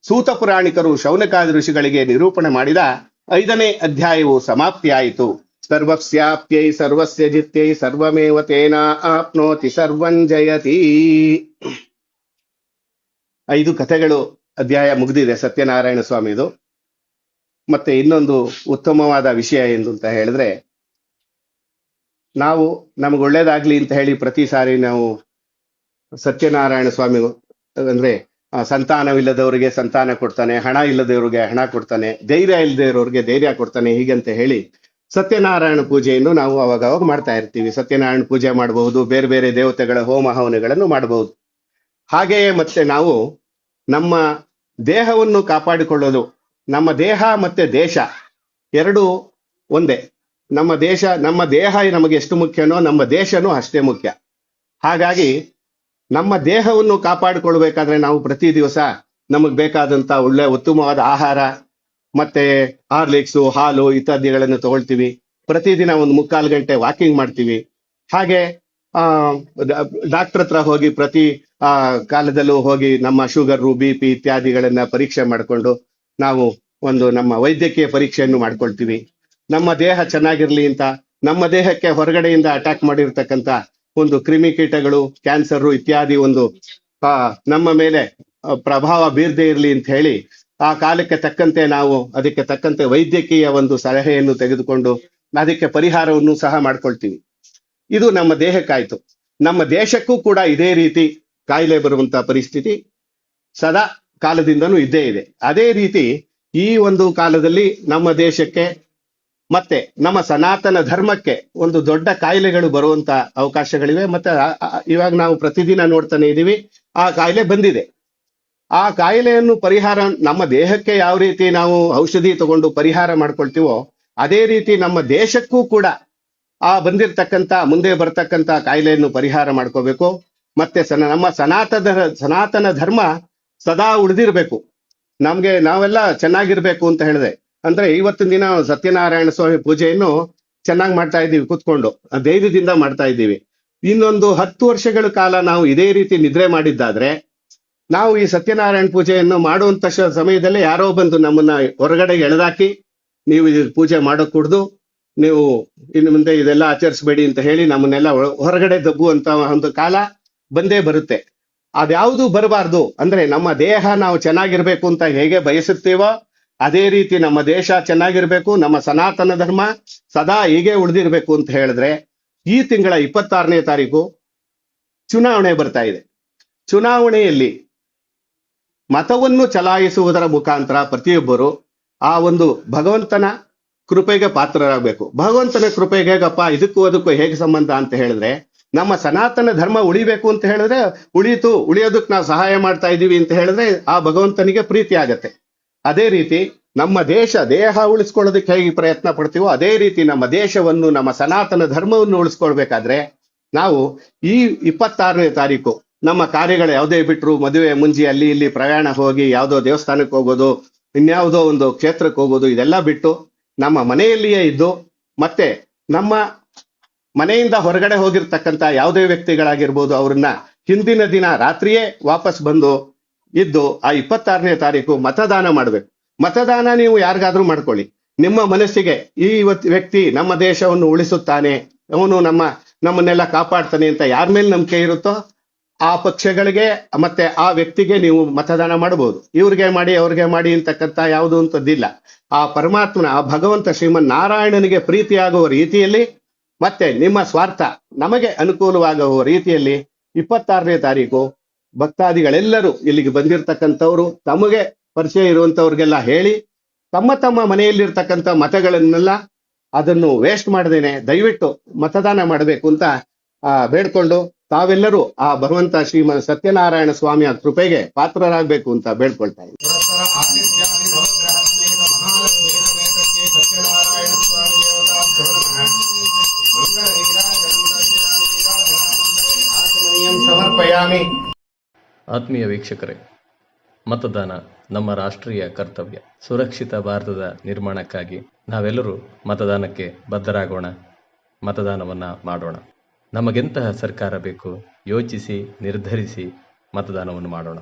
ಸೂತ ಪುರಾಣಿಕರು ಶೌನಕಾದಿ ಋಷಿಗಳಿಗೆ ನಿರೂಪಣೆ ಮಾಡಿದ 5ನೇ ಅಧ್ಯಾಯವು ಸಮಾಪ್ತಿಯಾಯಿತು. ಸರ್ವಸ್ಯಾಪ್ಯೈ ಸರ್ವಸ್ಯ ಜಿತ್ಯೈ ಸರ್ವಮೇವ ತೇನ ಆಪ್ನೋತಿ ಸರ್ವಂ ಜಯತಿ. 5 ಕಥೆಗಳು ಅಧ್ಯಾಯ ಮುಗಿದಿದೆ ಸತ್ಯನಾರಾಯಣ ಸ್ವಾಮಿದು. ಮತ್ತೆ ಇನ್ನೊಂದು ಉತ್ತಮವಾದ ವಿಷಯ ಎಂದು ಅಂತ ಹೇಳಿದ್ರೆ, ನಾವು ನಮ್ಗೆ ಒಳ್ಳೇದಾಗ್ಲಿ ಅಂತ ಹೇಳಿ ಪ್ರತಿ ಸಾರಿ ನಾವು ಸತ್ಯನಾರಾಯಣ ಸ್ವಾಮಿ ಅಂದ್ರೆ ಸಂತಾನವಿಲ್ಲದವರಿಗೆ ಸಂತಾನ ಕೊಡ್ತಾನೆ, ಹಣ ಇಲ್ಲದವರಿಗೆ ಹಣ ಕೊಡ್ತಾನೆ, ಧೈರ್ಯ ಇಲ್ಲದೆ ಇರೋರಿಗೆ ಧೈರ್ಯ ಕೊಡ್ತಾನೆ, ಹೀಗಂತ ಹೇಳಿ ಸತ್ಯನಾರಾಯಣ ಪೂಜೆಯನ್ನು ನಾವು ಅವಾಗ ಮಾಡ್ತಾ ಇರ್ತೀವಿ. ಸತ್ಯನಾರಾಯಣ ಪೂಜೆ ಮಾಡಬಹುದು, ಬೇರೆ ಬೇರೆ ದೇವತೆಗಳ ಹೋಮ ಹವನಗಳನ್ನು ಮಾಡಬಹುದು. ಹಾಗೆಯೇ ಮತ್ತೆ ನಾವು ನಮ್ಮ ದೇಹವನ್ನು ಕಾಪಾಡಿಕೊಳ್ಳೋದು, ನಮ್ಮ ದೇಹ ಮತ್ತೆ ದೇಶ ಎರಡೂ ಒಂದೇ. ನಮ್ಮ ದೇಹ ನಮಗೆ ಎಷ್ಟು ಮುಖ್ಯನೋ ನಮ್ಮ ದೇಶನೂ ಅಷ್ಟೇ ಮುಖ್ಯ. ಹಾಗಾಗಿ ನಮ್ಮ ದೇಹವನ್ನು ಕಾಪಾಡಿಕೊಳ್ಬೇಕಾದ್ರೆ ನಾವು ಪ್ರತಿ ದಿವಸ ನಮಗ್ ಬೇಕಾದಂತ ಒಳ್ಳೆ ಉತ್ತಮವಾದ ಆಹಾರ ಮತ್ತೆ ಹಾರ್ಲಿಕ್ಸು, ಹಾಲು ಇತ್ಯಾದಿಗಳನ್ನು ತಗೊಳ್ತೀವಿ. ಪ್ರತಿದಿನ 1 ಗಂಟೆ ವಾಕಿಂಗ್ ಮಾಡ್ತೀವಿ. ಹಾಗೆ ಡಾಕ್ಟರ್ ಹತ್ರ ಹೋಗಿ ಪ್ರತಿ ಕಾಲದಲ್ಲೂ ಹೋಗಿ ನಮ್ಮ ಶುಗರು, BP ಇತ್ಯಾದಿಗಳನ್ನ ಪರೀಕ್ಷೆ ಮಾಡಿಕೊಂಡು ನಾವು ನಮ್ಮ ವೈದ್ಯಕೀಯ ಪರೀಕ್ಷೆಯನ್ನು ಮಾಡ್ಕೊಳ್ತೀವಿ. ನಮ್ಮ ದೇಹ ಚೆನ್ನಾಗಿರ್ಲಿ ಅಂತ ನಮ್ಮ ದೇಹಕ್ಕೆ ಹೊರಗಡೆಯಿಂದ ಅಟ್ಯಾಕ್ ಮಾಡಿರ್ತಕ್ಕಂಥ ಕ್ರಿಮಿಕೀಟಗಳು, ಕ್ಯಾನ್ಸರ್ ಇತ್ಯಾದಿ ನಮ್ಮ ಮೇಲೆ ಪ್ರಭಾವ ಬೀರದೇ ಇರಲಿ ಅಂತ ಹೇಳಿ ಆ ಕಾಲಕ್ಕೆ ತಕ್ಕಂತೆ ನಾವು ಅದಕ್ಕೆ ತಕ್ಕಂತೆ ವೈದ್ಯಕೀಯ ಸಲಹೆಯನ್ನು ತೆಗೆದುಕೊಂಡು ಅದಕ್ಕೆ ಪರಿಹಾರವನ್ನು ಸಹ ಮಾಡ್ಕೊಳ್ತೀವಿ. ಇದು ನಮ್ಮ ದೇಹಕ್ಕಾಯ್ತು. ನಮ್ಮ ದೇಶಕ್ಕೂ ಕೂಡ ಇದೇ ರೀತಿ ಕಾಯಿಲೆ ಬರುವಂತ ಪರಿಸ್ಥಿತಿ ಸದಾ ಕಾಲದಿಂದನೂ ಇದ್ದೇ ಇದೆ. ಅದೇ ರೀತಿ ಈ ಕಾಲದಲ್ಲಿ ನಮ್ಮ ದೇಶಕ್ಕೆ ಮತ್ತೆ ನಮ್ಮ ಸನಾತನ ಧರ್ಮಕ್ಕೆ ದೊಡ್ಡ ಕಾಯಿಲೆಗಳು ಬರುವಂತ ಅವಕಾಶಗಳಿವೆ. ಮತ್ತೆ ಇವಾಗ ನಾವು ಪ್ರತಿದಿನ ನೋಡ್ತಾನೆ ಇದೀವಿ, ಆ ಕಾಯಿಲೆ ಬಂದಿದೆ. ಆ ಕಾಯಿಲೆಯನ್ನು ಪರಿಹಾರ ನಮ್ಮ ದೇಹಕ್ಕೆ ಯಾವ ರೀತಿ ನಾವು ಔಷಧಿ ತಗೊಂಡು ಪರಿಹಾರ ಮಾಡ್ಕೊಳ್ತೀವೋ ಅದೇ ರೀತಿ ನಮ್ಮ ದೇಶಕ್ಕೂ ಕೂಡ ಮುಂದೆ ಬರ್ತಕ್ಕಂತ ಕಾಯಿಲೆಯನ್ನು ಪರಿಹಾರ ಮಾಡ್ಕೋಬೇಕು. ಮತ್ತೆ ನಮ್ಮ ಸನಾತನ ಧರ್ಮ ಸದಾ ಉಳಿದಿರ್ಬೇಕು. ನಾವೆಲ್ಲ ಚೆನ್ನಾಗಿರ್ಬೇಕು ಅಂತ ಹೇಳಿದೆ ಅಂದ್ರೆ ಇವತ್ತಿನ ದಿನ ಸತ್ಯನಾರಾಯಣ ಸ್ವಾಮಿ ಪೂಜೆಯನ್ನು ಚೆನ್ನಾಗಿ ಮಾಡ್ತಾ ಇದ್ದೀವಿ, ಕೂತ್ಕೊಂಡು ಧೈರ್ಯದಿಂದ ಮಾಡ್ತಾ ಇದ್ದೀವಿ. ಇನ್ನೊಂದು 10 ವರ್ಷಗಳ ಕಾಲ ನಾವು ಇದೇ ರೀತಿ ನಿದ್ರೆ ಮಾಡಿದ್ದಾದ್ರೆ ನಾವು ಈ ಸತ್ಯನಾರಾಯಣ ಪೂಜೆಯನ್ನು ಮಾಡುವಂತ ಸಮಯದಲ್ಲೇ ಯಾರೋ ಬಂದು ನಮ್ಮನ್ನ ಹೊರಗಡೆ ಎಳೆದಾಕಿ ನೀವು ಪೂಜೆ ಮಾಡೋಕ್ ಕೂಡ್ದು, ನೀವು ಇನ್ನು ಮುಂದೆ ಇದೆಲ್ಲ ಆಚರಿಸಬೇಡಿ ಅಂತ ಹೇಳಿ ನಮ್ಮನ್ನೆಲ್ಲ ಹೊರಗಡೆ ದಬ್ಬುವಂತ ಕಾಲ ಬಂದೇ ಬರುತ್ತೆ. ಅದ್ಯಾವುದು ಬರಬಾರ್ದು. ಅಂದ್ರೆ ನಮ್ಮ ದೇಹ ನಾವು ಚೆನ್ನಾಗಿರ್ಬೇಕು ಅಂತ ಹೇಗೆ ಬಯಸುತ್ತೇವೋ ಅದೇ ರೀತಿ ನಮ್ಮ ದೇಶ ಚೆನ್ನಾಗಿರ್ಬೇಕು, ನಮ್ಮ ಸನಾತನ ಧರ್ಮ ಸದಾ ಹೀಗೆ ಉಳಿದಿರ್ಬೇಕು ಅಂತ ಹೇಳಿದ್ರೆ ಈ ತಿಂಗಳ 26ನೇ ತಾರೀಕು ಚುನಾವಣೆ ಬರ್ತಾ ಇದೆ. ಚುನಾವಣೆಯಲ್ಲಿ ಮತವನ್ನು ಚಲಾಯಿಸುವುದರ ಮುಖಾಂತರ ಪ್ರತಿಯೊಬ್ಬರು ಆ ಭಗವಂತನ ಕೃಪೆಗೆ ಪಾತ್ರರಾಗಬೇಕು. ಭಗವಂತನ ಕೃಪೆಗೆ ಹೇಗಪ್ಪ, ಇದಕ್ಕೂ ಅದಕ್ಕೂ ಹೇಗೆ ಸಂಬಂಧ ಅಂತ ಹೇಳಿದ್ರೆ, ನಮ್ಮ ಸನಾತನ ಧರ್ಮ ಉಳಿಬೇಕು ಅಂತ ಹೇಳಿದ್ರೆ ಉಳಿಯೋದಕ್ಕೆ ನಾವು ಸಹಾಯ ಮಾಡ್ತಾ ಇದೀವಿ ಅಂತ ಹೇಳಿದ್ರೆ ಆ ಭಗವಂತನಿಗೆ ಪ್ರೀತಿ ಆಗತ್ತೆ. ಅದೇ ರೀತಿ ನಮ್ಮ ದೇಹ ಉಳಿಸ್ಕೊಳ್ಳೋದಕ್ಕೆ ಹೇಗೆ ಪ್ರಯತ್ನ ಪಡ್ತೀವೋ ಅದೇ ರೀತಿ ನಮ್ಮ ದೇಶವನ್ನು, ನಮ್ಮ ಸನಾತನ ಧರ್ಮವನ್ನು ಉಳಿಸ್ಕೊಳ್ಬೇಕಾದ್ರೆ ನಾವು ಈ 26ನೇ ತಾರೀಕು ನಮ್ಮ ಕಾರ್ಯಗಳು ಯಾವುದೇ ಬಿಟ್ರು, ಮದುವೆ ಮುಂಜಿ ಅಲ್ಲಿ ಇಲ್ಲಿ ಪ್ರಯಾಣ ಹೋಗಿ ಯಾವುದೋ ದೇವಸ್ಥಾನಕ್ಕೆ ಹೋಗೋದು, ಇನ್ಯಾವುದೋ ಕ್ಷೇತ್ರಕ್ಕೆ ಹೋಗೋದು, ಇದೆಲ್ಲ ಬಿಟ್ಟು ನಮ್ಮ ಮನೆಯಲ್ಲಿಯೇ ಇದ್ದು ಮತ್ತೆ ನಮ್ಮ ಮನೆಯಿಂದ ಹೊರಗಡೆ ಹೋಗಿರ್ತಕ್ಕಂಥ ಯಾವುದೇ ವ್ಯಕ್ತಿಗಳಾಗಿರ್ಬೋದು ಅವ್ರನ್ನ ಹಿಂದಿನ ದಿನ ರಾತ್ರಿಯೇ ವಾಪಸ್ ಬಂದು ಇದ್ದು ಆ 26ನೇ ತಾರೀಕು ಮತದಾನ ಮಾಡ್ಬೇಕು. ಮತದಾನ ನೀವು ಯಾರಿಗಾದ್ರೂ ಮಾಡ್ಕೊಳ್ಳಿ. ನಿಮ್ಮ ಮನಸ್ಸಿಗೆ ಈ ವ್ಯಕ್ತಿ ನಮ್ಮ ದೇಶವನ್ನು ಉಳಿಸುತ್ತಾನೆ, ಅವನು ನಮ್ಮನ್ನೆಲ್ಲ ಕಾಪಾಡ್ತಾನೆ ಅಂತ ಯಾರ ಮೇಲೆ ನಂಬಿಕೆ ಇರುತ್ತೋ ಆ ಪಕ್ಷಗಳಿಗೆ ಮತ್ತೆ ಆ ವ್ಯಕ್ತಿಗೆ ನೀವು ಮತದಾನ ಮಾಡಬಹುದು. ಇವ್ರಿಗೆ ಮಾಡಿ ಅವ್ರಿಗೆ ಮಾಡಿ ಅಂತಕ್ಕಂಥ ಯಾವುದು ಅಂತದ್ದಿಲ್ಲ. ಆ ಪರಮಾತ್ಮನ, ಆ ಭಗವಂತ ಶ್ರೀಮನ್ ನಾರಾಯಣನಿಗೆ ಪ್ರೀತಿಯಾಗುವ ರೀತಿಯಲ್ಲಿ ಮತ್ತೆ ನಿಮ್ಮ ಸ್ವಾರ್ಥ ನಮಗೆ ಅನುಕೂಲವಾಗುವ ರೀತಿಯಲ್ಲಿ 26ನೇ ತಾರೀಕು ಭಕ್ತಾದಿಗಳೆಲ್ಲರೂ ಇಲ್ಲಿಗೆ ಬಂದಿರತಕ್ಕಂಥವ್ರು ತಮಗೆ ಪರಿಚಯ ಇರುವಂತವ್ರಿಗೆಲ್ಲ ಹೇಳಿ ತಮ್ಮ ಮನೆಯಲ್ಲಿರ್ತಕ್ಕಂಥ ಮತಗಳನ್ನೆಲ್ಲ ಅದನ್ನು ವೇಸ್ಟ್ ಮಾಡದೇನೆ ದಯವಿಟ್ಟು ಮತದಾನ ಮಾಡಬೇಕು ಅಂತ ಬೇಡ್ಕೊಂಡು ತಾವೆಲ್ಲರೂ ಆ ಭಗವಂತ ಶ್ರೀಮನ್ ಸತ್ಯನಾರಾಯಣ ಸ್ವಾಮಿಯ ಕೃಪೆಗೆ ಪಾತ್ರರಾಗಬೇಕು ಅಂತ ಬೇಡ್ಕೊಳ್ತಾ ಇದ್ದೀನಿ. ಸಮರ್ಪಯಾಮಿ. ಆತ್ಮೀಯ ವೀಕ್ಷಕರೇ, ಮತದಾನ ನಮ್ಮ ರಾಷ್ಟ್ರೀಯ ಕರ್ತವ್ಯ. ಸುರಕ್ಷಿತ ಭಾರತದ ನಿರ್ಮಾಣಕ್ಕಾಗಿ ನಾವೆಲ್ಲರೂ ಮತದಾನಕ್ಕೆ ಬದ್ಧರಾಗೋಣ, ಮತದಾನವನ್ನು ಮಾಡೋಣ. ನಮಗೆಂತಹ ಸರ್ಕಾರ ಬೇಕು ಯೋಚಿಸಿ ನಿರ್ಧರಿಸಿ ಮತದಾನವನ್ನು ಮಾಡೋಣ.